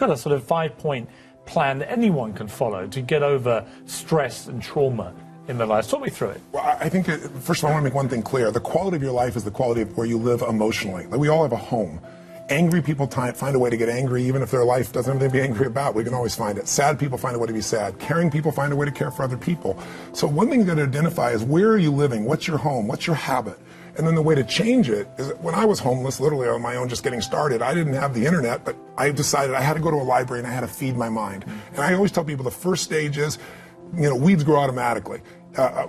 got a sort of 5-point plan that anyone can follow to get over stress and trauma in their lives. Talk me through it. Well, I think that, first of all, I want to make one thing clear. The quality of your life is the quality of where you live emotionally. Like, we all have a home. Angry people find a way to get angry, even if their life doesn't have anything to be angry about. We can always find it. Sad people find a way to be sad. Caring people find a way to care for other people. So one thing you got to identify is, where are you living? What's your home? What's your habit? And then the way to change it is, when I was homeless, literally on my own, just getting started, I didn't have the internet, but I decided I had to go to a library and I had to feed my mind. And I always tell people the first stage is, weeds grow automatically.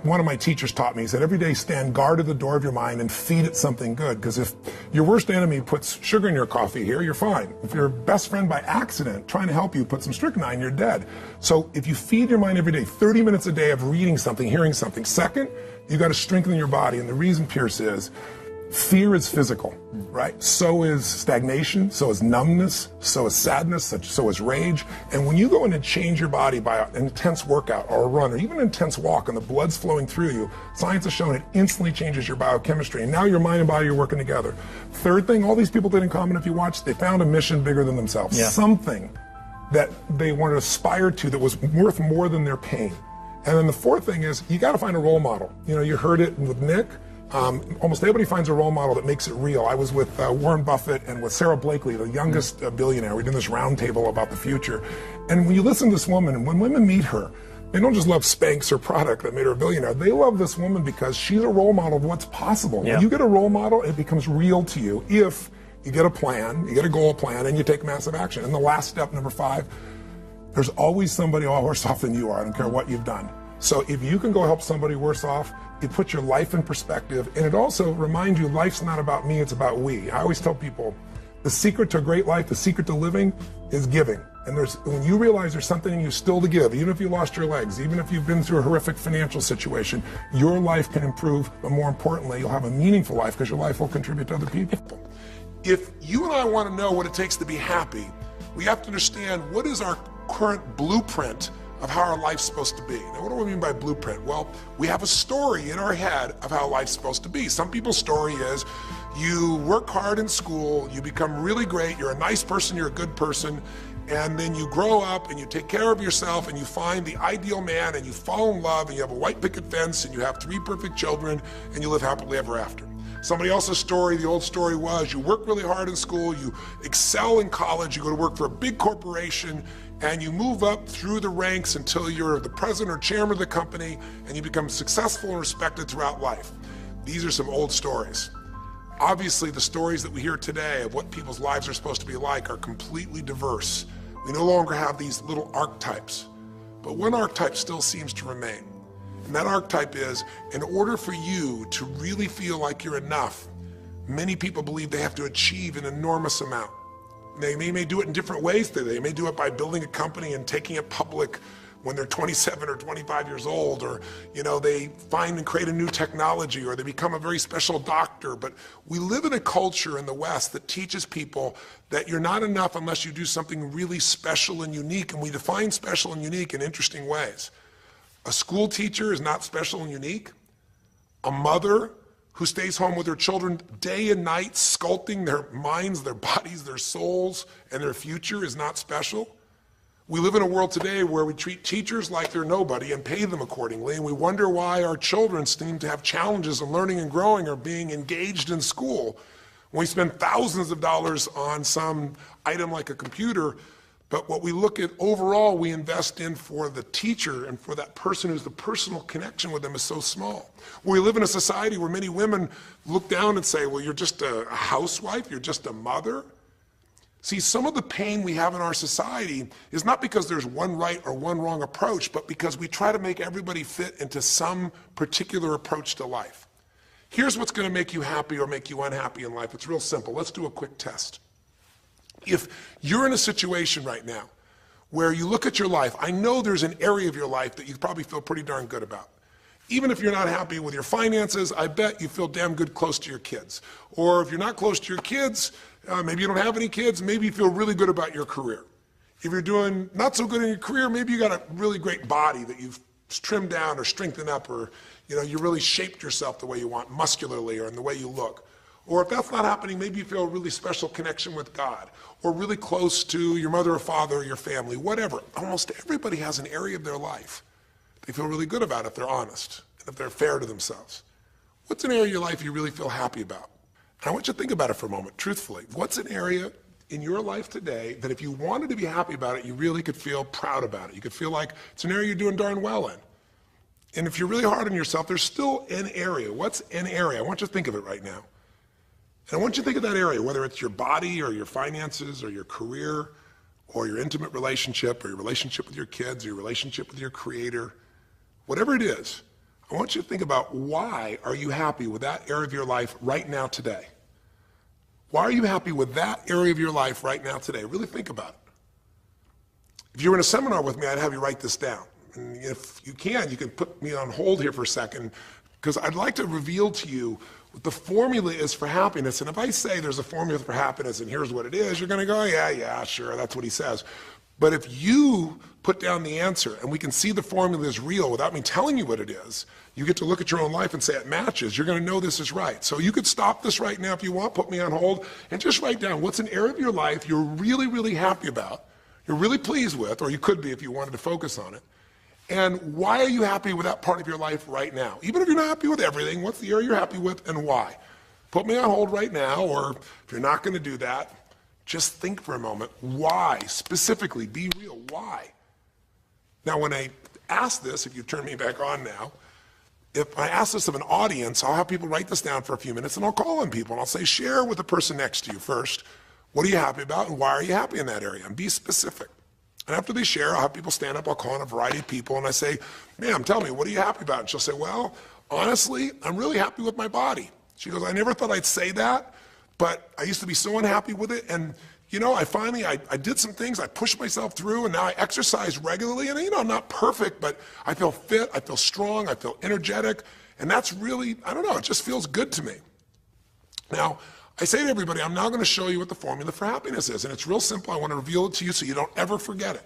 One of my teachers taught me, he said, every day stand guard at the door of your mind and feed it something good. Because if your worst enemy puts sugar in your coffee here, you're fine. If your best friend by accident trying to help you put some strychnine, you're dead. So if you feed your mind every day, 30 minutes a day of reading something, hearing something. Second, you got to strengthen your body. And the reason, Pierce, is fear is physical, right? So is stagnation, so is numbness, so is sadness, so is rage. And when you go in and change your body by an intense workout or a run or even an intense walk and the blood's flowing through you, science has shown it instantly changes your biochemistry. And now your mind and body are working together. Third thing, all these people did in common, if you watch, they found a mission bigger than themselves. Yeah. Something that they wanted to aspire to that was worth more than their pain. And then the fourth thing is, you got to find a role model. You heard it with Nick. Almost everybody finds a role model that makes it real. I was with Warren Buffett and with Sarah Blakely, the youngest billionaire. We did this roundtable about the future. And when you listen to this woman, and when women meet her, they don't just love Spanx, her product that made her a billionaire. They love this woman because she's a role model of what's possible. Yeah. When you get a role model, it becomes real to you if you get a plan, you get a goal plan, and you take massive action. And the last step, number 5, there's always somebody worse off than you are. I don't care what you've done. So if you can go help somebody worse off, it puts your life in perspective, and it also reminds you life's not about me, it's about we. I always tell people, the secret to a great life, the secret to living is giving. And when you realize there's something in you still to give, even if you lost your legs, even if you've been through a horrific financial situation, your life can improve, but more importantly, you'll have a meaningful life because your life will contribute to other people. If you and I want to know what it takes to be happy, we have to understand what is our current blueprint of how our life's supposed to be. Now, what do I mean by blueprint? Well, we have a story in our head of how life's supposed to be. Some people's story is, you work hard in school, you become really great, you're a nice person, you're a good person, and then you grow up and you take care of yourself and you find the ideal man and you fall in love and you have a white picket fence and you have 3 perfect children and you live happily ever after. Somebody else's story, the old story was, you work really hard in school, you excel in college, you go to work for a big corporation, and you move up through the ranks until you're the president or chairman of the company, and you become successful and respected throughout life. These are some old stories. Obviously, the stories that we hear today of what people's lives are supposed to be like are completely diverse. We no longer have these little archetypes, but one archetype still seems to remain. And that archetype is, in order for you to really feel like you're enough, many people believe they have to achieve an enormous amount. They may do it in different ways. They may do it by building a company and taking it public when they're 27 or 25 years old, or they find and create a new technology, or they become a very special doctor. But we live in a culture in the West that teaches people that you're not enough unless you do something really special and unique, and we define special and unique in interesting ways. A school teacher is not special and unique. A mother who stays home with her children day and night, sculpting their minds, their bodies, their souls, and their future is not special. We live in a world today where we treat teachers like they're nobody and pay them accordingly, and we wonder why our children seem to have challenges in learning and growing or being engaged in school. When we spend thousands of dollars on some item like a computer, but what we look at overall, we invest in for the teacher and for that person who's the personal connection with them is so small. We live in a society where many women look down and say, well, you're just a housewife, you're just a mother. See, some of the pain we have in our society is not because there's one right or one wrong approach, but because we try to make everybody fit into some particular approach to life. Here's what's going to make you happy or make you unhappy in life. It's real simple. Let's do a quick test. If you're in a situation right now where you look at your life, I know there's an area of your life that you probably feel pretty darn good about. Even if you're not happy with your finances, I bet you feel damn good close to your kids. Or if you're not close to your kids, maybe you don't have any kids, maybe you feel really good about your career. If you're doing not so good in your career, maybe you got a really great body that you've trimmed down or strengthened up, or you really shaped yourself the way you want, muscularly, or in the way you look. Or if that's not happening, maybe you feel a really special connection with God, or really close to your mother or father or your family, whatever. Almost everybody has an area of their life they feel really good about if they're honest and if they're fair to themselves. What's an area of your life you really feel happy about? And I want you to think about it for a moment, truthfully. What's an area in your life today that if you wanted to be happy about it, you really could feel proud about it? You could feel like it's an area you're doing darn well in. And if you're really hard on yourself, there's still an area. What's an area? I want you to think of it right now. And I want you to think of that area, whether it's your body or your finances or your career or your intimate relationship or your relationship with your kids or your relationship with your creator, whatever it is. I want you to think about, why are you happy with that area of your life right now today? Why are you happy with that area of your life right now today? Really think about it. If you were in a seminar with me, I'd have you write this down. And if you can put me on hold here for a second, because I'd like to reveal to you what the formula is for happiness. And if I say there's a formula for happiness and here's what it is, you're going to go, yeah, sure, that's what he says. But if you put down the answer and we can see the formula is real without me telling you what it is, you get to look at your own life and say it matches. You're going to know this is right. So you could stop this right now if you want, put me on hold, and just write down what's an area of your life you're really, really happy about, you're really pleased with, or you could be if you wanted to focus on it. And why are you happy with that part of your life right now? Even if you're not happy with everything, what's the area you're happy with and why? Put me on hold right now, or if you're not going to do that, just think for a moment. Why? Specifically, be real. Why? Now, when I ask this, if you turn me back on now, if I ask this of an audience, I'll have people write this down for a few minutes, and I'll call on people, and I'll say, share with the person next to you first. What are you happy about, and why are you happy in that area? And be specific. And after they share, I'll have people stand up, I'll call on a variety of people, and I say, ma'am, tell me, what are you happy about? And she'll say, well, honestly, I'm really happy with my body. She goes, I never thought I'd say that, but I used to be so unhappy with it, and you know, I did some things, I pushed myself through, and now I exercise regularly, and you know, I'm not perfect, but I feel fit, I feel strong, I feel energetic, and that's really, I don't know, it just feels good to me. Now, I say to everybody, I'm now going to show you what the formula for happiness is, and it's real simple. I want to reveal it to you so you don't ever forget it.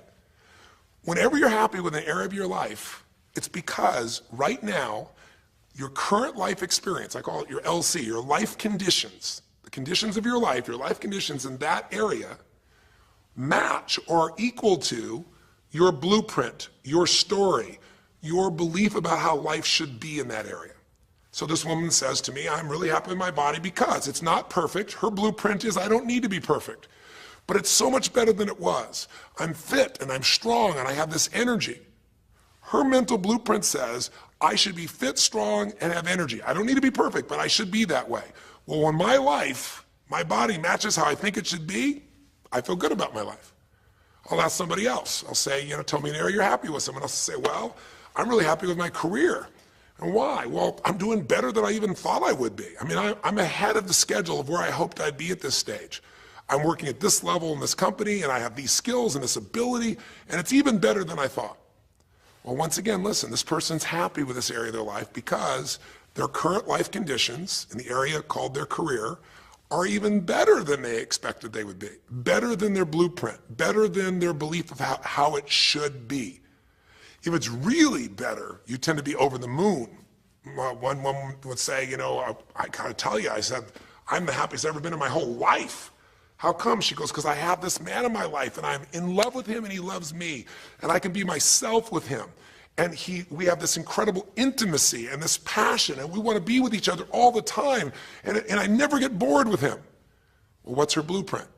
Whenever you're happy with an area of your life, it's because right now, your current life experience, I call it your LC, your life conditions, the conditions of your life conditions in that area match or are equal to your blueprint, your story, your belief about how life should be in that area. So this woman says to me, I'm really happy with my body because it's not perfect. Her blueprint is I don't need to be perfect, but it's so much better than it was. I'm fit and I'm strong and I have this energy. Her mental blueprint says I should be fit, strong, and have energy. I don't need to be perfect, but I should be that way. Well, when my life, my body matches how I think it should be, I feel good about my life. I'll ask somebody else. I'll say, you know, tell me an area you're happy with. Someone else will say, well, I'm really happy with my career. And why? Well, I'm doing better than I even thought I would be. I mean, I'm ahead of the schedule of where I hoped I'd be at this stage. I'm working at this level in this company, and I have these skills and this ability, and it's even better than I thought. Well, once again, listen, this person's happy with this area of their life because their current life conditions in the area called their career are even better than they expected they would be, better than their blueprint, better than their belief of how it should be. If it's really better, you tend to be over the moon. One woman would say, you know, I gotta tell you, I said, I'm the happiest I've ever been in my whole life. How come? She goes, because I have this man in my life and I'm in love with him and he loves me and I can be myself with him. And we have this incredible intimacy and this passion and we want to be with each other all the time and I never get bored with him. Well, what's her blueprint?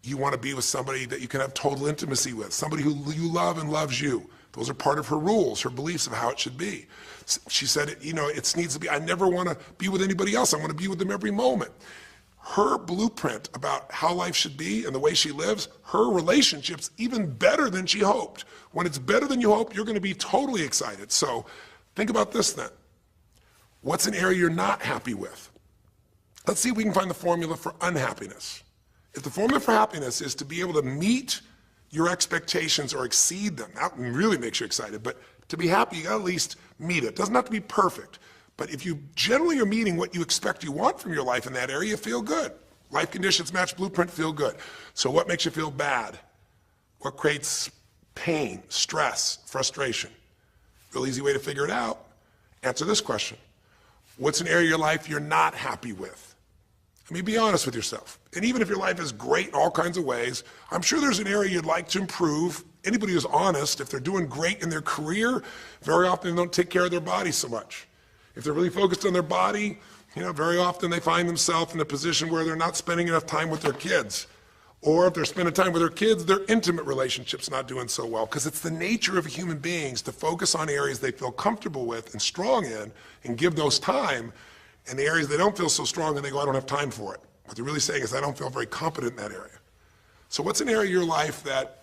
You want to be with somebody that you can have total intimacy with, somebody who you love and loves you. Those are part of her rules, her beliefs of how it should be. She said, you know, it needs to be, I never want to be with anybody else. I want to be with them every moment. Her blueprint about how life should be and the way she lives, her relationship's even better than she hoped. When it's better than you hope, you're going to be totally excited. So think about this then. What's an area you're not happy with? Let's see if we can find the formula for unhappiness. If the formula for happiness is to be able to meet your expectations or exceed them, that really makes you excited, but to be happy, you gotta at least meet it. It doesn't have to be perfect, but if you generally are meeting what you expect you want from your life in that area, you feel good. Life conditions match blueprint, feel good. So what makes you feel bad? What creates pain, stress, frustration? Real easy way to figure it out. Answer this question. What's an area of your life you're not happy with? I mean, be honest with yourself. And even if your life is great in all kinds of ways, I'm sure there's an area you'd like to improve. Anybody who's honest, if they're doing great in their career, very often they don't take care of their body so much. If they're really focused on their body, very often they find themselves in a position where they're not spending enough time with their kids. Or if they're spending time with their kids, their intimate relationship's not doing so well. Because it's the nature of human beings to focus on areas they feel comfortable with and strong in and give those time. And the areas they don't feel so strong and they go, I don't have time for it. What they're really saying is, I don't feel very competent in that area. So what's an area of your life that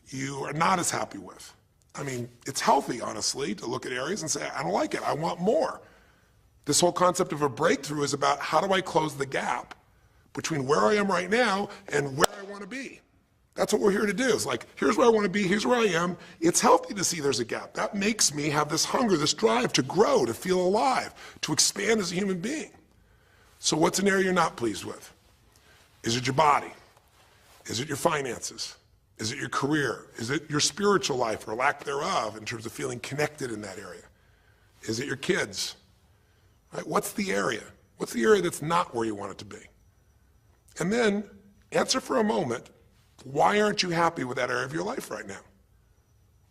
you are not as happy with? I mean, it's healthy, honestly, to look at areas and say, I don't like it, I want more. This whole concept of a breakthrough is about how do I close the gap between where I am right now and where I want to be. That's what we're here to do. It's like, here's where I want to be, here's where I am. It's healthy to see there's a gap. That makes me have this hunger, this drive to grow, to feel alive, to expand as a human being. So what's an area you're not pleased with? Is it your body? Is it your finances? Is it your career? Is it your spiritual life or lack thereof in terms of feeling connected in that area? Is it your kids? Right? What's the area? What's the area that's not where you want it to be? And then answer for a moment, why aren't you happy with that area of your life right now?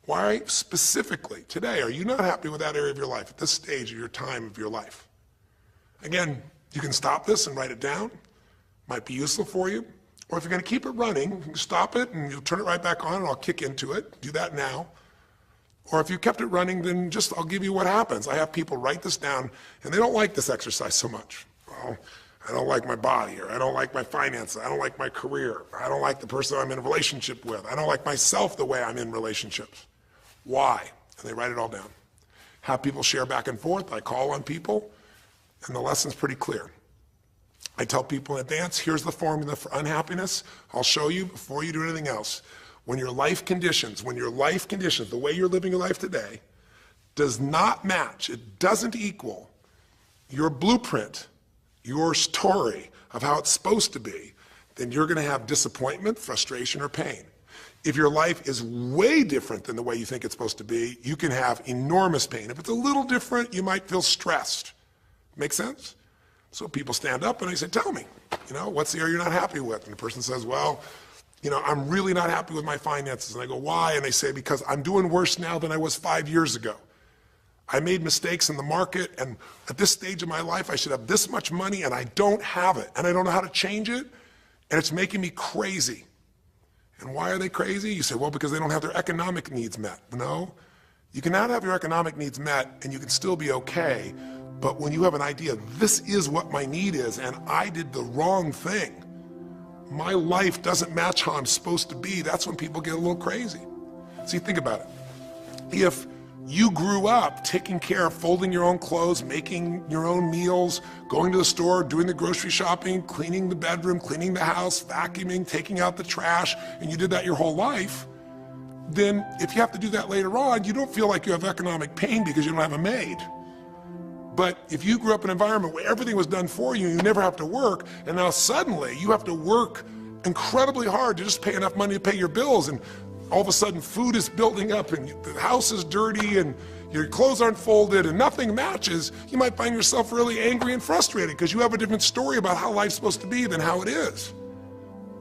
Why specifically today are you not happy with that area of your life at this stage of your time of your life? Again, you can stop this and write it down. Might be useful for you. Or if you're going to keep it running, you can stop it and you'll turn it right back on and I'll kick into it. Do that now. Or if you kept it running, then I'll give you what happens. I have people write this down and they don't like this exercise so much. Well, I don't like my body, or I don't like my finances, I don't like my career, I don't like the person I'm in a relationship with, I don't like myself the way I'm in relationships. Why? And they write it all down. Have people share back and forth. I call on people, and the lesson's pretty clear. I tell people in advance, here's the formula for unhappiness. I'll show you before you do anything else. When your life conditions, the way you're living your life today, does not match, it doesn't equal your blueprint, your story of how it's supposed to be, then you're going to have disappointment, frustration, or pain. If your life is way different than the way you think it's supposed to be, you can have enormous pain. If it's a little different, you might feel stressed. Make sense? So people stand up and they say, tell me, what's the area you're not happy with? And the person says, well, I'm really not happy with my finances. And I go, why? And they say, because I'm doing worse now than I was 5 years ago. I made mistakes in the market, and at this stage of my life, I should have this much money, and I don't have it, and I don't know how to change it, and it's making me crazy. And why are they crazy? You say, well, because they don't have their economic needs met. No, you cannot have your economic needs met, and you can still be okay, but when you have an idea, this is what my need is, and I did the wrong thing, my life doesn't match how I'm supposed to be, that's when people get a little crazy. See, think about it. If you grew up taking care of folding your own clothes, making your own meals, going to the store, doing the grocery shopping, cleaning the bedroom, cleaning the house, vacuuming, taking out the trash, and you did that your whole life, then if you have to do that later on, you don't feel like you have economic pain because you don't have a maid. But if you grew up in an environment where everything was done for you, you never have to work, and now suddenly you have to work incredibly hard to just pay enough money to pay your bills, and all of a sudden food is building up and the house is dirty and your clothes aren't folded and nothing matches, you might find yourself really angry and frustrated because you have a different story about how life's supposed to be than how it is.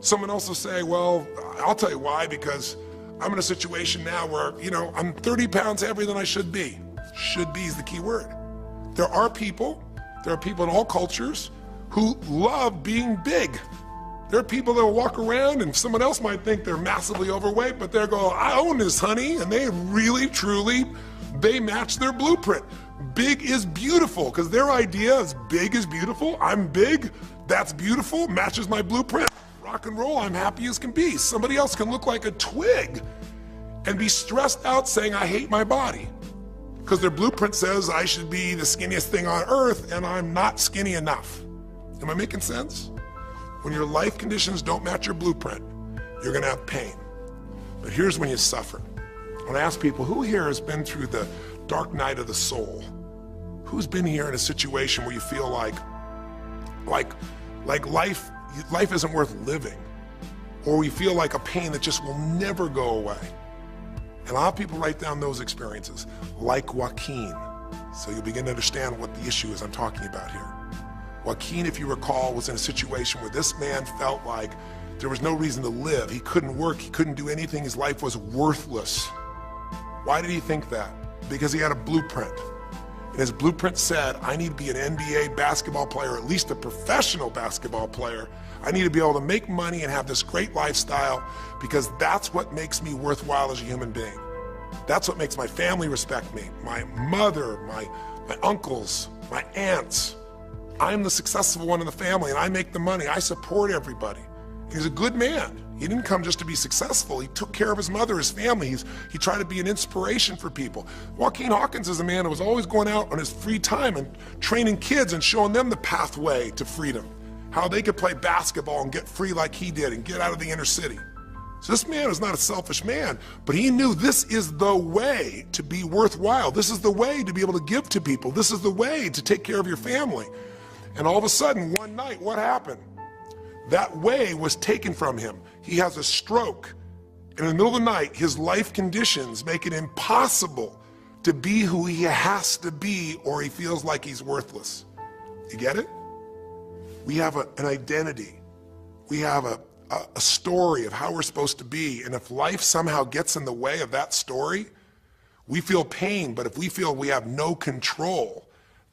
Someone else will say, well, I'll tell you why, because I'm in a situation now where, I'm 30 pounds heavier than I should be. Should be is the key word. There are people in all cultures who love being big. There are people that will walk around and someone else might think they're massively overweight, but they're going, I own this, honey, and they really, truly, they match their blueprint. Big is beautiful, because their idea is big is beautiful. I'm big, that's beautiful, matches my blueprint. Rock and roll, I'm happy as can be. Somebody else can look like a twig and be stressed out saying, I hate my body, because their blueprint says I should be the skinniest thing on earth and I'm not skinny enough. Am I making sense? When your life conditions don't match your blueprint, you're gonna have pain. But here's when you suffer. When I ask people, who here has been through the dark night of the soul? Who's been here in a situation where you feel like life isn't worth living? Or we feel like a pain that just will never go away? And a lot of people write down those experiences, like Joaquin. So you'll begin to understand what the issue is I'm talking about here. Joaquin, if you recall, was in a situation where this man felt like there was no reason to live. He couldn't work, he couldn't do anything, his life was worthless. Why did he think that? Because he had a blueprint. And his blueprint said, I need to be an NBA basketball player, at least a professional basketball player. I need to be able to make money and have this great lifestyle because that's what makes me worthwhile as a human being. That's what makes my family respect me, my mother, my uncles, my aunts. I'm the successful one in the family and I make the money. I support everybody. He's a good man. He didn't come just to be successful. He took care of his mother, his family. He tried to be an inspiration for people. Joaquin Hawkins is a man who was always going out on his free time and training kids and showing them the pathway to freedom, how they could play basketball and get free like he did and get out of the inner city. So this man is not a selfish man, but he knew this is the way to be worthwhile. This is the way to be able to give to people. This is the way to take care of your family. And all of a sudden, one night, what happened? That way was taken from him. He has a stroke. And in the middle of the night, his life conditions make it impossible to be who he has to be, or he feels like he's worthless. You get it? We have an identity. We have a story of how we're supposed to be. And if life somehow gets in the way of that story, we feel pain, but if we feel we have no control,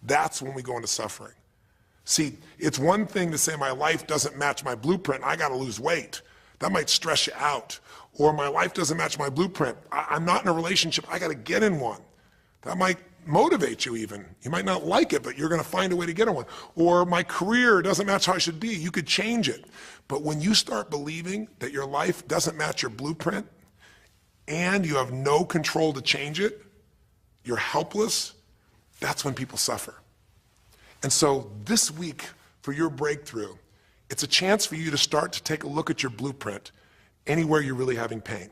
that's when we go into suffering. See, it's one thing to say my life doesn't match my blueprint, I gotta lose weight. That might stress you out. Or my life doesn't match my blueprint, I'm not in a relationship, I gotta get in one. That might motivate you even. You might not like it, but you're gonna find a way to get in one. Or my career doesn't match how I should be, you could change it. But when you start believing that your life doesn't match your blueprint and you have no control to change it, you're helpless, that's when people suffer. And so this week, for your breakthrough, it's a chance for you to start to take a look at your blueprint anywhere you're really having pain.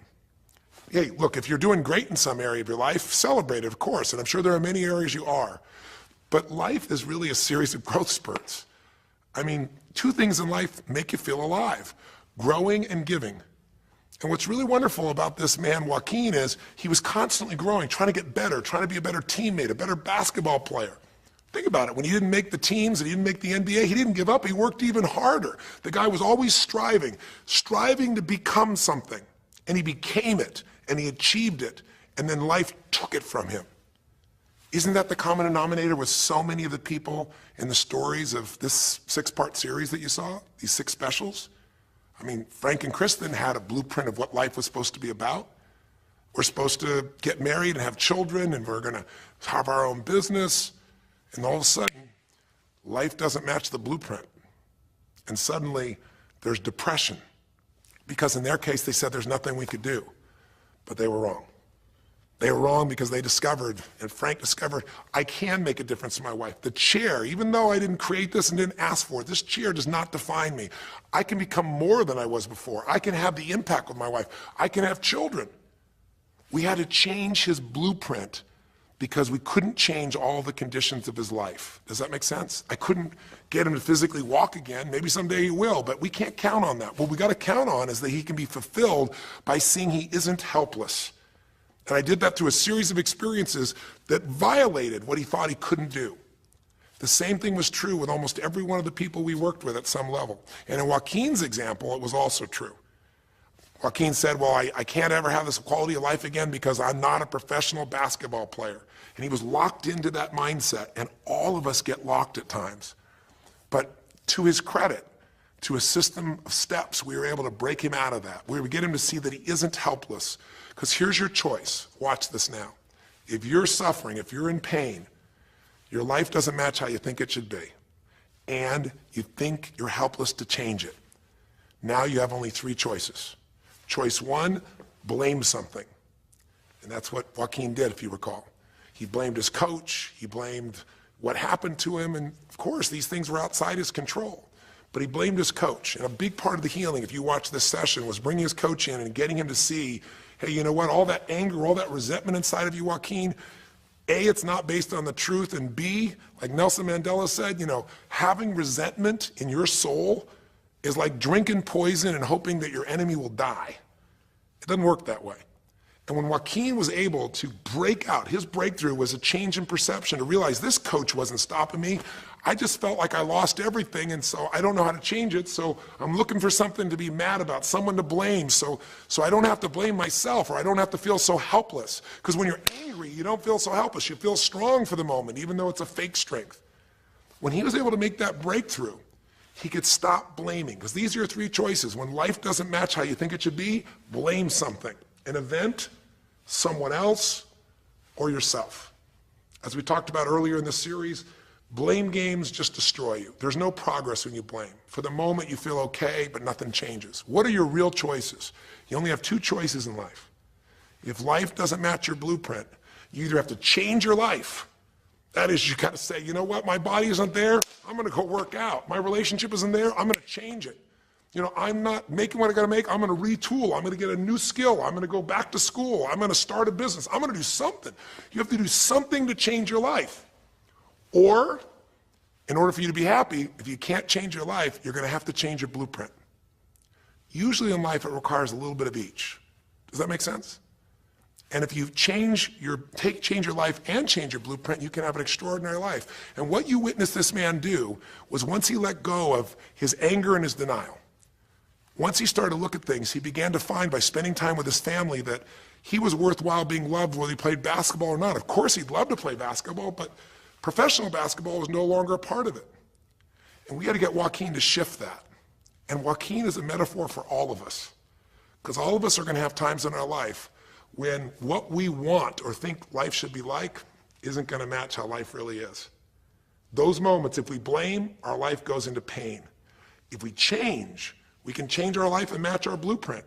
Hey, look, if you're doing great in some area of your life, celebrate it, of course, and I'm sure there are many areas you are. But life is really a series of growth spurts. I mean, two things in life make you feel alive: growing and giving. And what's really wonderful about this man, Joaquin, is he was constantly growing, trying to get better, trying to be a better teammate, a better basketball player. Think about it, when he didn't make the teams and he didn't make the NBA, he didn't give up, he worked even harder. The guy was always striving to become something. And he became it, and he achieved it, and then life took it from him. Isn't that the common denominator with so many of the people in the stories of this 6-part series that you saw, these 6 specials? I mean, Frank and Kristen had a blueprint of what life was supposed to be about. We're supposed to get married and have children, and we're gonna have our own business. And all of a sudden, life doesn't match the blueprint. And suddenly, there's depression. Because in their case, they said there's nothing we could do. But they were wrong. They were wrong because they discovered, and Frank discovered, I can make a difference to my wife. The chair, even though I didn't create this and didn't ask for it, this chair does not define me. I can become more than I was before. I can have the impact with my wife. I can have children. We had to change his blueprint because we couldn't change all the conditions of his life. Does that make sense? I couldn't get him to physically walk again. Maybe someday he will, but we can't count on that. What we gotta count on is that he can be fulfilled by seeing he isn't helpless. And I did that through a series of experiences that violated what he thought he couldn't do. The same thing was true with almost every one of the people we worked with at some level. And in Joaquin's example, it was also true. Joaquin said, well, I can't ever have this quality of life again because I'm not a professional basketball player. And he was locked into that mindset, and all of us get locked at times. But to his credit, to a system of steps, we were able to break him out of that. We were get him to see that he isn't helpless. Because here's your choice. Watch this now. If you're suffering, if you're in pain, your life doesn't match how you think it should be, and you think you're helpless to change it, now you have only 3 choices. Choice 1, blame something. And that's what Joaquin did, if you recall. He blamed his coach, he blamed what happened to him, and of course, these things were outside his control. But he blamed his coach. And a big part of the healing, if you watch this session, was bringing his coach in and getting him to see, hey, you know what, all that anger, all that resentment inside of you, Joaquin, A, it's not based on the truth, and B, like Nelson Mandela said, you know, having resentment in your soul is like drinking poison and hoping that your enemy will die. It doesn't work that way. And when Joaquin was able to break out, his breakthrough was a change in perception, to realize this coach wasn't stopping me. I just felt like I lost everything, and so I don't know how to change it, so I'm looking for something to be mad about, someone to blame, so I don't have to blame myself, or I don't have to feel so helpless. Because when you're angry, you don't feel so helpless. You feel strong for the moment, even though it's a fake strength. When he was able to make that breakthrough, he could stop blaming. Because these are your three choices. When life doesn't match how you think it should be, blame something. An event, someone else, or yourself. As we talked about earlier in the series, blame games just destroy you. There's no progress when you blame. For the moment, you feel okay, but nothing changes. What are your real choices? You only have two choices in life. If life doesn't match your blueprint, you either have to change your life. That is, you got to say, you know what, my body isn't there, I'm going to go work out. My relationship isn't there, I'm going to change it. You know, I'm not making what I got to make, I'm going to retool, I'm going to get a new skill, I'm going to go back to school, I'm going to start a business, I'm going to do something. You have to do something to change your life. Or, in order for you to be happy, if you can't change your life, you're going to have to change your blueprint. Usually in life, it requires a little bit of each. Does that make sense? And if you change your life and change your blueprint, you can have an extraordinary life. And what you witnessed this man do was, once he let go of his anger and his denial, once he started to look at things, he began to find, by spending time with his family, that he was worthwhile being loved whether he played basketball or not. Of course he'd love to play basketball, but professional basketball was no longer a part of it. And we got to get Joaquin to shift that. And Joaquin is a metaphor for all of us, because all of us are going to have times in our life when what we want or think life should be like isn't going to match how life really is. Those moments, if we blame, our life goes into pain. If we change, we can change our life and match our blueprint.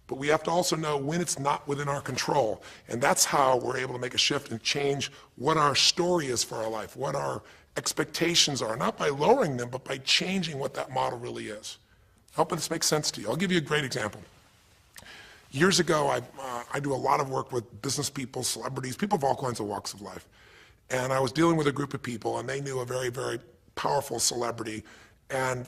But we have to also know when it's not within our control. And that's how we're able to make a shift and change what our story is for our life, what our expectations are, not by lowering them, but by changing what that model really is. I hope this makes sense to you. I'll give you a great example. Years ago, I do a lot of work with business people, celebrities, people of all kinds of walks of life. And I was dealing with a group of people, and they knew a very, very powerful celebrity. And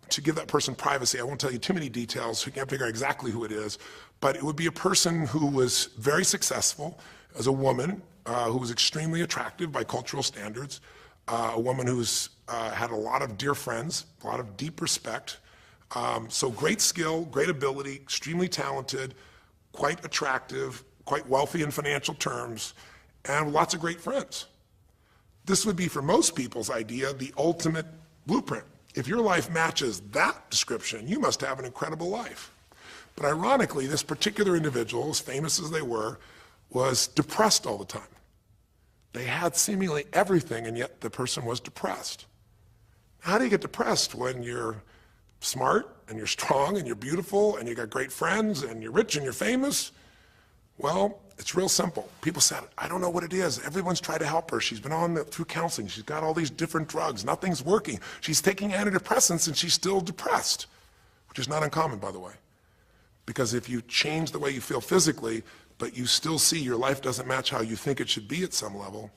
to give that person privacy, I won't tell you too many details, so you can't figure out exactly who it is, but it would be a person who was very successful as a woman, who was extremely attractive by cultural standards, a woman who's had a lot of dear friends, a lot of deep respect. So great skill, great ability, extremely talented, quite attractive, quite wealthy in financial terms, and lots of great friends. This would be, for most people's idea, the ultimate blueprint. If your life matches that description, you must have an incredible life. But ironically, this particular individual, as famous as they were, was depressed all the time. They had seemingly everything, and yet the person was depressed. How do you get depressed when you're smart and you're strong and you're beautiful and you got great friends and you're rich and you're famous? Well, it's real simple. People said, I don't know what it is. Everyone's tried to help her. She's been through counseling. She's got all these different drugs. Nothing's working. She's taking antidepressants and she's still depressed, which is not uncommon, by the way. Because if you change the way you feel physically, but you still see your life doesn't match how you think it should be at some level,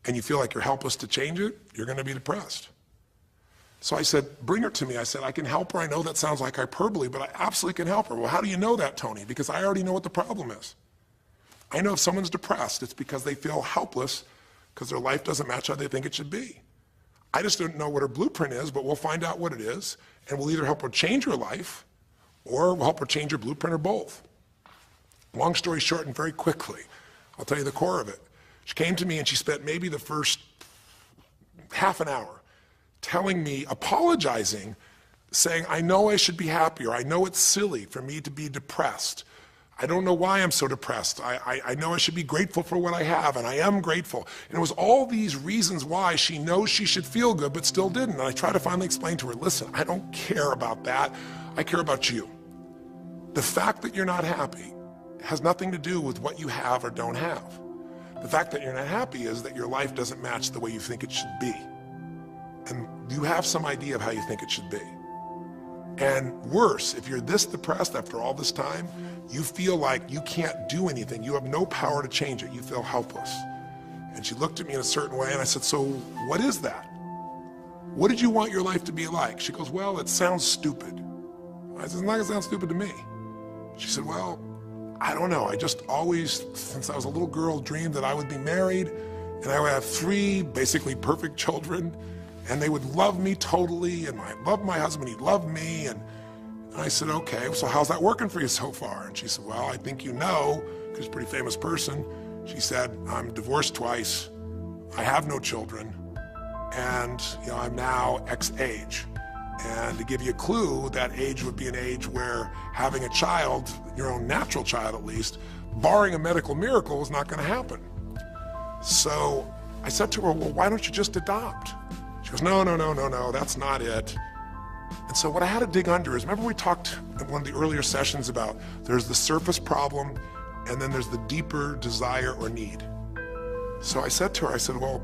and you feel like you're helpless to change it, you're going to be depressed. So I said, bring her to me. I said, I can help her. I know that sounds like hyperbole, but I absolutely can help her. Well, how do you know that, Tony? Because I already know what the problem is. I know if someone's depressed, it's because they feel helpless because their life doesn't match how they think it should be. I just don't know what her blueprint is, but we'll find out what it is, and we'll either help her change her life, or we'll help her change her blueprint, or both. Long story short, and very quickly, I'll tell you the core of it. She came to me and she spent maybe the first half an hour telling me, apologizing, saying, I know I should be happier. I know it's silly for me to be depressed. I don't know why I'm so depressed. I know I should be grateful for what I have, and I am grateful. And it was all these reasons why she knows she should feel good, but still didn't. And I tried to finally explain to her, listen, I don't care about that. I care about you. The fact that you're not happy has nothing to do with what you have or don't have. The fact that you're not happy is that your life doesn't match the way you think it should be. And you have some idea of how you think it should be. And worse, if you're this depressed after all this time, you feel like you can't do anything. You have no power to change it. You feel helpless. And she looked at me in a certain way, and I said, so what is that? What did you want your life to be like? She goes, well, it sounds stupid. I said, it's not going to sound stupid to me. She said, well, I don't know, I just always, since I was a little girl, dreamed that I would be married and I would have 3 basically perfect children, and they would love me totally, and I loved my husband, he loved me. And I said, okay, so how's that working for you so far? And she said, well, I think you know, because she's a pretty famous person. She said, I'm divorced twice, I have no children, and I'm now X age. And to give you a clue, that age would be an age where having a child, your own natural child at least, barring a medical miracle, is not going to happen. So I said to her, well, why don't you just adopt? She goes, no, that's not it. And so what I had to dig under is, remember we talked in one of the earlier sessions about there's the surface problem and then there's the deeper desire or need. So I said to her, I said, well,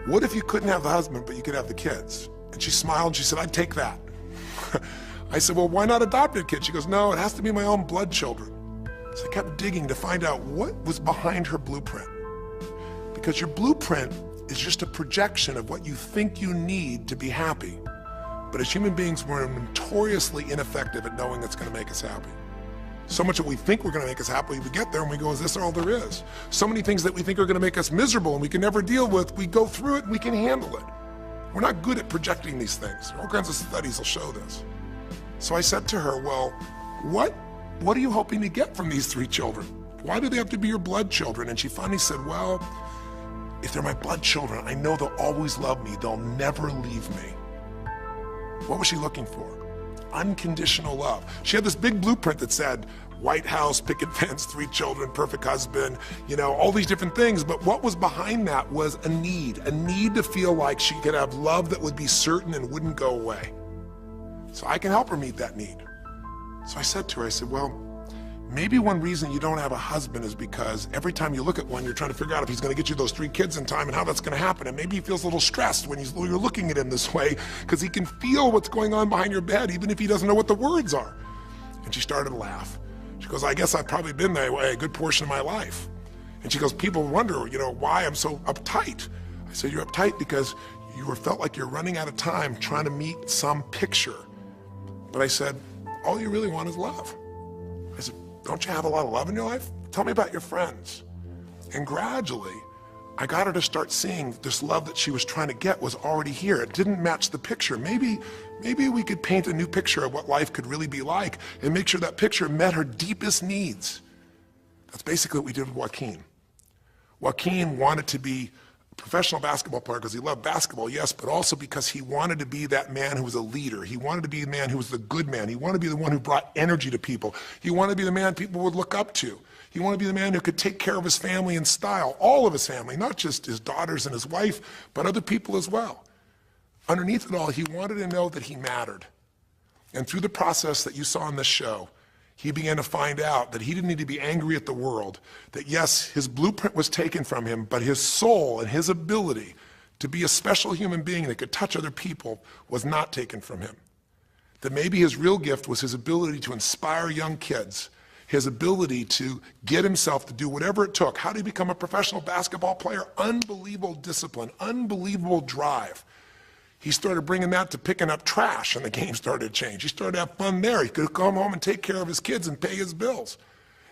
what if you couldn't have the husband, but you could have the kids? And she smiled and she said, I'd take that. I said, well, why not adopted kids? She goes, no, it has to be my own blood children. So I kept digging to find out what was behind her blueprint. Because your blueprint is just a projection of what you think you need to be happy. But as human beings, we're notoriously ineffective at knowing it's going to make us happy. So much that we think we're going to make us happy, we get there and we go, is this all there is? So many things that we think are going to make us miserable and we can never deal with, we go through it and we can handle it. We're not good at projecting these things. All kinds of studies will show this. So I said to her, well, what are you hoping to get from these 3 children? Why do they have to be your blood children? And she finally said, well, if they're my blood children, I know they'll always love me. They'll never leave me. What was she looking for? Unconditional love. She had this big blueprint that said White House, picket fence, 3 children, perfect husband, all these different things. But what was behind that was a need to feel like she could have love that would be certain and wouldn't go away. So I can help her meet that need. So I said to her, I said, well, maybe one reason you don't have a husband is because every time you look at one, you're trying to figure out if he's going to get you those 3 kids in time and how that's going to happen. And maybe he feels a little stressed when you're looking at him this way because he can feel what's going on behind your bed, even if he doesn't know what the words are. And she started to laugh. She goes, I guess I've probably been that way a good portion of my life. And she goes, people wonder, why I'm so uptight. I said, you're uptight because you felt like you're running out of time trying to meet some picture. But I said, all you really want is love. I said, don't you have a lot of love in your life? Tell me about your friends. And gradually, I got her to start seeing this love that she was trying to get was already here. It didn't match the picture. Maybe we could paint a new picture of what life could really be like and make sure that picture met her deepest needs. That's basically what we did with Joaquin. Joaquin wanted to be a professional basketball player because he loved basketball, yes, but also because he wanted to be that man who was a leader. He wanted to be the man who was the good man. He wanted to be the one who brought energy to people. He wanted to be the man people would look up to. He wanted to be the man who could take care of his family in style, all of his family, not just his daughters and his wife, but other people as well. Underneath it all, he wanted to know that he mattered. And through the process that you saw in this show, he began to find out that he didn't need to be angry at the world, that yes, his blueprint was taken from him, but his soul and his ability to be a special human being that could touch other people was not taken from him. That maybe his real gift was his ability to inspire young kids, his ability to get himself to do whatever it took. How did he become a professional basketball player? Unbelievable discipline, unbelievable drive. He started bringing that to picking up trash, and the game started to change. He started to have fun there. He could come home and take care of his kids and pay his bills.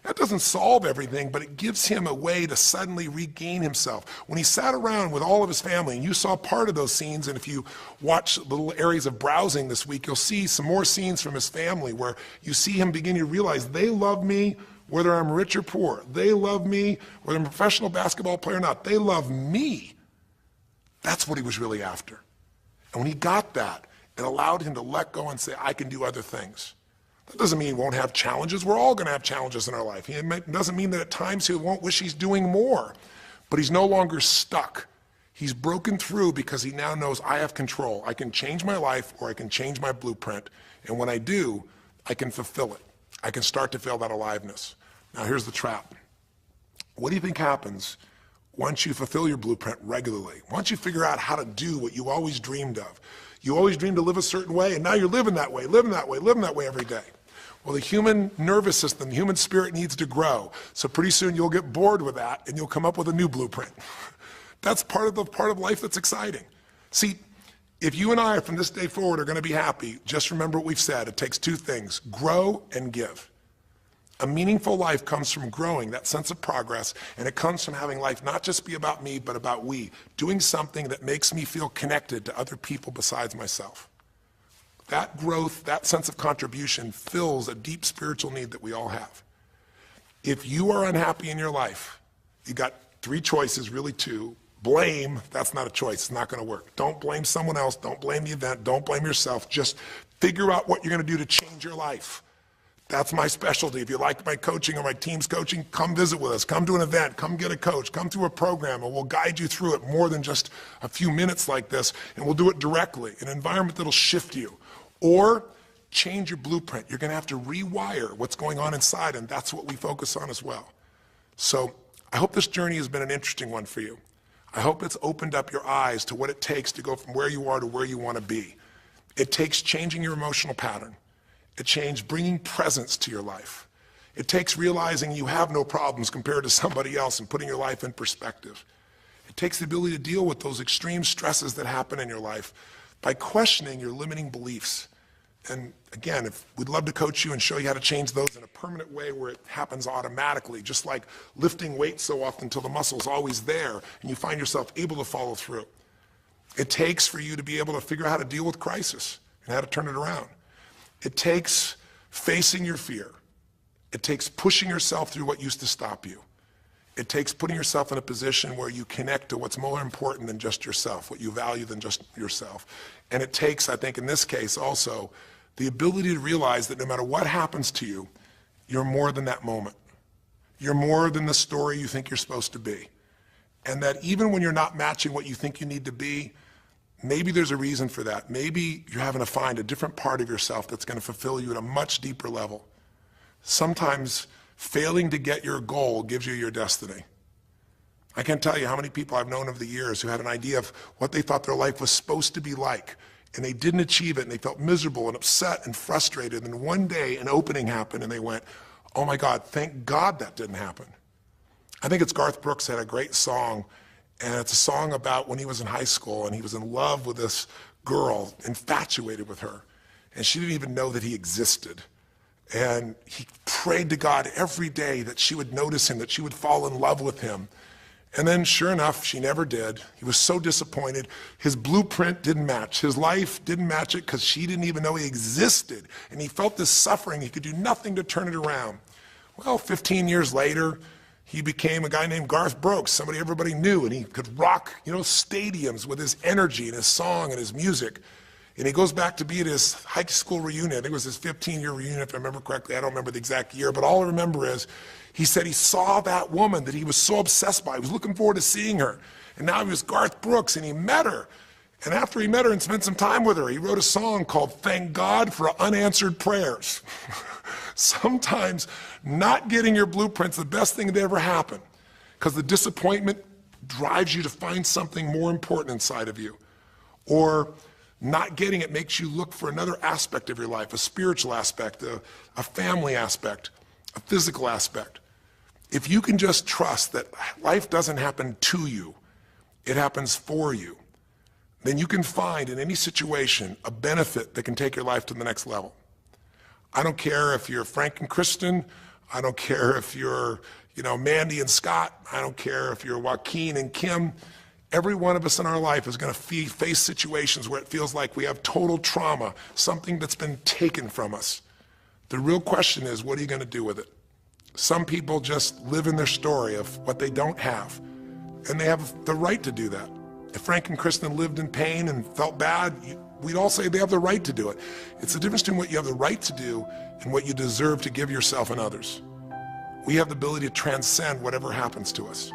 That doesn't solve everything, but it gives him a way to suddenly regain himself. When he sat around with all of his family, and you saw part of those scenes, and if you watch little areas of browsing this week, you'll see some more scenes from his family where you see him beginning to realize they love me whether I'm rich or poor. They love me whether I'm a professional basketball player or not. They love me. That's what he was really after. And when he got that, it allowed him to let go and say, I can do other things. That doesn't mean he won't have challenges. We're all going to have challenges in our life. It doesn't mean that at times he won't wish he's doing more. But he's no longer stuck. He's broken through because he now knows I have control. I can change my life or I can change my blueprint. And when I do, I can fulfill it. I can start to feel that aliveness. Now here's the trap. What do you think happens once you fulfill your blueprint regularly? Once you figure out how to do what you always dreamed of? You always dreamed to live a certain way, and now you're living that way every day. Well, the human nervous system, the human spirit needs to grow. So pretty soon you'll get bored with that and you'll come up with a new blueprint. That's part of life that's exciting. See, if you and I from this day forward are going to be happy, just remember what we've said. It takes 2 things, grow and give. A meaningful life comes from growing, that sense of progress, and it comes from having life not just be about me, but about we, doing something that makes me feel connected to other people besides myself. That growth, that sense of contribution fills a deep spiritual need that we all have. If you are unhappy in your life, you got three choices, really two. Blame, that's not a choice, it's not gonna work. Don't blame someone else, don't blame the event, don't blame yourself, just figure out what you're gonna do to change your life. That's my specialty. If you like my coaching or my team's coaching, come visit with us, come to an event, come get a coach, come through a program, and we'll guide you through it more than just a few minutes like this, and we'll do it directly, in an environment that'll shift you. Or change your blueprint. You're gonna have to rewire what's going on inside, and that's what we focus on as well. So I hope this journey has been an interesting one for you. I hope it's opened up your eyes to what it takes to go from where you are to where you want to be. It takes changing your emotional pattern. It takes bringing presence to your life. It takes realizing you have no problems compared to somebody else and putting your life in perspective. It takes the ability to deal with those extreme stresses that happen in your life by questioning your limiting beliefs. And again, we'd love to coach you and show you how to change those in a permanent way where it happens automatically, just like lifting weights so often until the muscle's always there and you find yourself able to follow through. It takes for you to be able to figure out how to deal with crisis and how to turn it around. It takes facing your fear. It takes pushing yourself through what used to stop you. It takes putting yourself in a position where you connect to what's more important than just yourself, what you value than just yourself. And it takes, I think in this case also, the ability to realize that no matter what happens to you, you're more than that moment. You're more than the story you think you're supposed to be. And that even when you're not matching what you think you need to be, maybe there's a reason for that. Maybe you're having to find a different part of yourself that's going to fulfill you at a much deeper level. Sometimes failing to get your goal gives you your destiny. I can't tell you how many people I've known over the years who had an idea of what they thought their life was supposed to be like, and they didn't achieve it, and they felt miserable and upset and frustrated, and one day an opening happened, and they went, oh my God, thank God that didn't happen. I think it's Garth Brooks had a great song, and it's a song about when he was in high school, and he was in love with this girl, infatuated with her, and she didn't even know that he existed. And he prayed to God every day that she would notice him, that she would fall in love with him. And then sure enough, she never did. He was so disappointed. His blueprint didn't match. His life didn't match it because she didn't even know he existed. And he felt this suffering. He could do nothing to turn it around. Well, 15 years later, he became a guy named Garth Brooks, somebody everybody knew, and he could rock, stadiums with his energy and his song and his music. And he goes back to be at his high school reunion. I think it was his 15-year reunion, if I remember correctly. I don't remember the exact year, but all I remember is he said he saw that woman that he was so obsessed by. He was looking forward to seeing her. And now he was Garth Brooks, and he met her. And after he met her and spent some time with her, he wrote a song called Thank God for Unanswered Prayers. Sometimes not getting your blueprint's the best thing that ever happened, because the disappointment drives you to find something more important inside of you. Or not getting it makes you look for another aspect of your life, a spiritual aspect, a family aspect, a physical aspect. If you can just trust that life doesn't happen to you, it happens for you, then you can find in any situation a benefit that can take your life to the next level. I don't care if you're Frank and Kristen, I don't care if you're, Mandy and Scott, I don't care if you're Joaquin and Kim. Every one of us in our life is going to face situations where it feels like we have total trauma, something that's been taken from us. The real question is, what are you going to do with it? Some people just live in their story of what they don't have, and they have the right to do that. If Frank and Kristen lived in pain and felt bad, we'd all say they have the right to do it. It's the difference between what you have the right to do and what you deserve to give yourself and others. We have the ability to transcend whatever happens to us.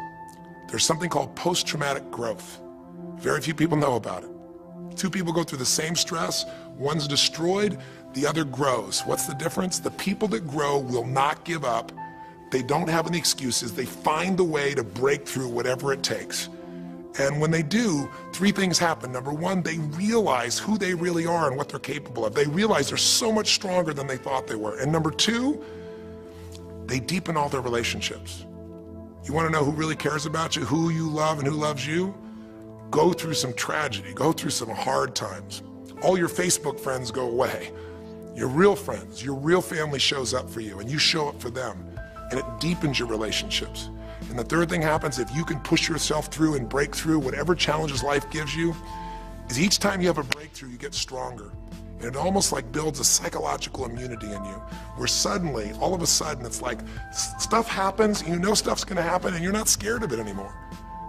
There's something called post-traumatic growth. Very few people know about it. Two people go through the same stress, one's destroyed, the other grows. What's the difference? The people that grow will not give up. They don't have any excuses. They find the way to break through whatever it takes. And when they do, three things happen. Number one, they realize who they really are and what they're capable of. They realize they're so much stronger than they thought they were. And number two, they deepen all their relationships. You want to know who really cares about you, who you love and who loves you? Go through some tragedy, go through some hard times. All your Facebook friends go away. Your real friends, your real family shows up for you and you show up for them, and it deepens your relationships. And the third thing happens, if you can push yourself through and break through whatever challenges life gives you, is each time you have a breakthrough, you get stronger. And it almost like builds a psychological immunity in you, where suddenly, all of a sudden, it's like stuff happens, and you know stuff's gonna happen, and you're not scared of it anymore.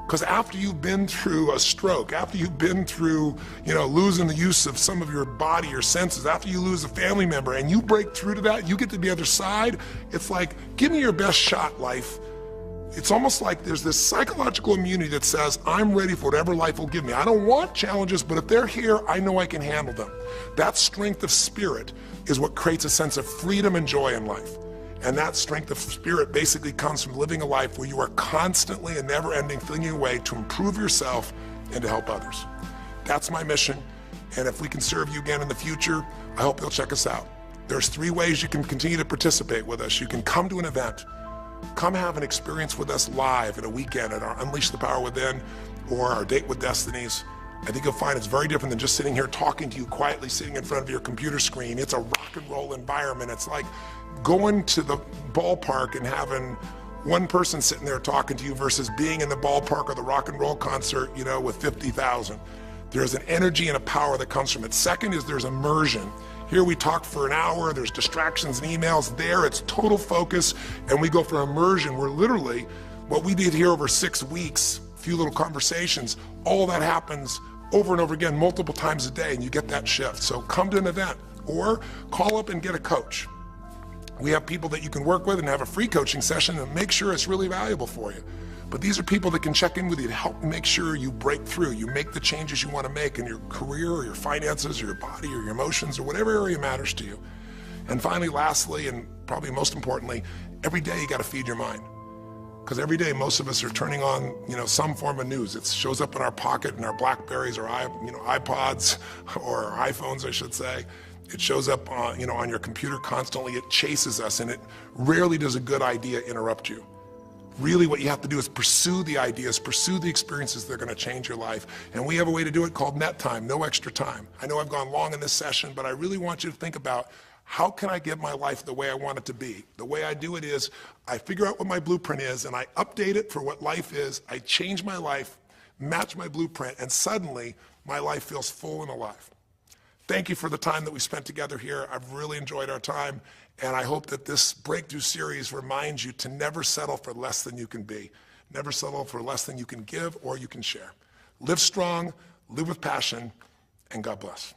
Because after you've been through a stroke, after you've been through, losing the use of some of your body, your senses, after you lose a family member, and you break through to that, you get to the other side, it's like, give me your best shot, life. It's almost like there's this psychological immunity that says, I'm ready for whatever life will give me. I don't want challenges, but if they're here, I know I can handle them. That strength of spirit is what creates a sense of freedom and joy in life. And that strength of spirit basically comes from living a life where you are constantly and never-ending thinking away to improve yourself and to help others. That's my mission, and if we can serve you again in the future, I hope you'll check us out. There's 3 ways you can continue to participate with us. You can come to an event, come have an experience with us live in a weekend at our Unleash the Power Within or our Date with Destinies. I think you'll find it's very different than just sitting here talking to you quietly, sitting in front of your computer screen. It's a rock and roll environment. It's like going to the ballpark and having one person sitting there talking to you versus being in the ballpark or the rock and roll concert, with 50,000. There's an energy and a power that comes from it. Second is there's immersion. Here we talk for an hour, there's distractions and emails. There it's total focus, and we go for immersion where literally what we did here over 6 weeks, a few little conversations, all that happens over and over again multiple times a day, and you get that shift. So come to an event or call up and get a coach. We have people that you can work with and have a free coaching session and make sure it's really valuable for you. But these are people that can check in with you to help make sure you break through, you make the changes you want to make in your career or your finances or your body or your emotions or whatever area matters to you. And finally, lastly, and probably most importantly, every day you got to feed your mind. Because every day most of us are turning on, some form of news. It shows up in our pocket, in our Blackberries or iPods or our iPhones, I should say. It shows up on, on your computer constantly. It chases us, and it rarely does a good idea interrupt you. Really what you have to do is pursue the ideas, pursue the experiences that are going to change your life. And we have a way to do it called net time, no extra time. I know I've gone long in this session, but I really want you to think about how can I get my life the way I want it to be? The way I do it is I figure out what my blueprint is and I update it for what life is. I change my life, match my blueprint, and suddenly my life feels full and alive. Thank you for the time that we spent together here. I've really enjoyed our time, and I hope that this breakthrough series reminds you to never settle for less than you can be. Never settle for less than you can give or you can share. Live strong, live with passion, and God bless.